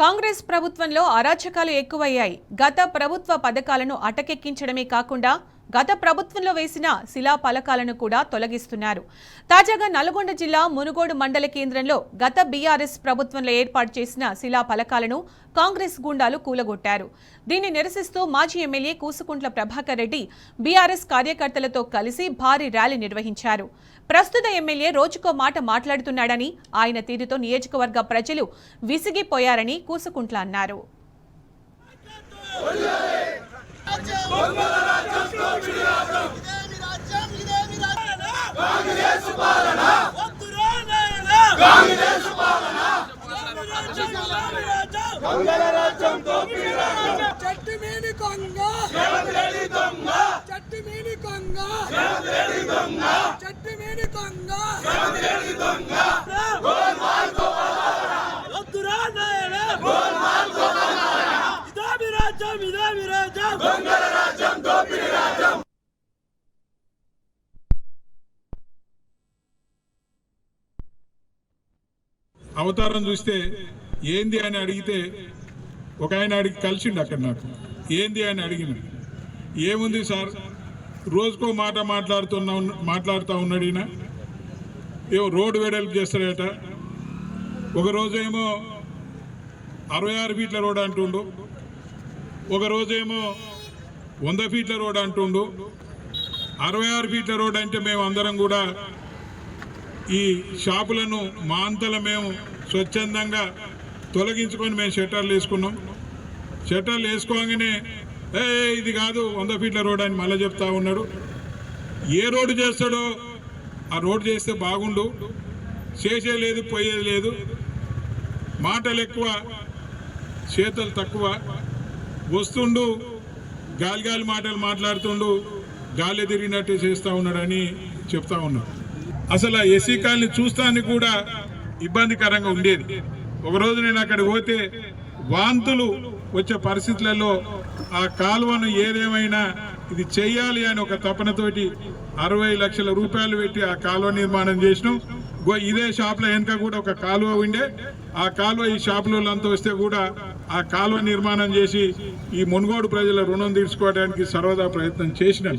కాంగ్రెస్ ప్రభుత్వంలో అరాచకాలు ఎక్కువయ్యాయి. గత ప్రభుత్వ పథకాలను అటకెక్కించడమే కాకుండా గత ప్రభుత్వంలో వేసిన శిలా ఫలకాలను కూడా తొలగిస్తున్నారు. తాజాగా నల్గొండ జిల్లా మునుగోడు మండల కేంద్రంలో గత బీఆర్ఎస్ ప్రభుత్వంలో ఏర్పాటు చేసిన శిలా ఫలకాలను కాంగ్రెస్ గూండాలు కూలగొట్టారు. దీన్ని నిరసిస్తూ మాజీ ఎమ్మెల్యే కూసుకుంట్ల ప్రభాకర్ రెడ్డి బీఆర్ఎస్ కార్యకర్తలతో కలిసి భారీ ర్యాలీ నిర్వహించారు. ప్రస్తుత ఎమ్మెల్యే రోజుకో మాట మాట్లాడుతున్నాడని, ఆయన తీరుతో నియోజకవర్గ ప్రజలు విసిగిపోయారని కూసుకుంట్ల అన్నారు. అవతారం చూస్తే ఏంది అని అడిగితే ఒక ఆయన అడిగి కలిసిండు అక్కడ నాకు. ఏంది అని అడిగిన, ఏముంది సార్, రోజుకో మాట మాట్లాడుతూ ఉన్నాడు ఈయన. ఏమో రోడ్డు వెడల్పు చేస్తాడట, ఒకరోజేమో 66 ఫీట్ల రోడ్ అంటుండు, ఒకరోజేమో 100 ఫీట్ల రోడ్ అంటుండు. 66 ఫీట్ల రోడ్ అంటే మేము అందరం కూడా ఈ షాపులను మా అంతలో మేము స్వచ్ఛందంగా తొలగించుకొని మేము షట్టర్లు వేసుకున్నాం. షట్టర్లు వేసుకోగానే ఇది కాదు 100 ఫీట్ల రోడ్ అని మళ్ళీ చెప్తా ఉన్నాడు. ఏ రోడ్డు చేస్తాడో ఆ రోడ్డు చేస్తే బాగుండు, చేసేది లేదు, పోయేది లేదు. మాటలు ఎక్కువ, చేతలు తక్కువ. వస్తుండు గాలి మాటలు మాట్లాడుతుండు, గాలి తిరిగినట్టు చేస్తూ ఉన్నాడని చెప్తా ఉన్నాడు. అసలు ఆ ఎస్సీ కాలనీ చూస్తానికి కూడా ఇబ్బందికరంగా ఉండేది. ఒకరోజు నేను అక్కడికి పోతే వాంతులు వచ్చే పరిస్థితులలో ఆ కాలువను ఏదేమైనా ఇది చెయ్యాలి అని ఒక తపనతోటి 60 లక్షల రూపాయలు పెట్టి ఆ కాలువ నిర్మాణం చేసినాం. ఇదే షాప్ల వెనుక కూడా ఒక కాలువ ఉండే, ఆ కాలువ ఈ షాపులంతా వస్తే కూడా ఆ కాలువ నిర్మాణం చేసి ఈ మునుగోడు ప్రజల రుణం తీర్చుకోవడానికి సర్వదా ప్రయత్నం చేసినాం.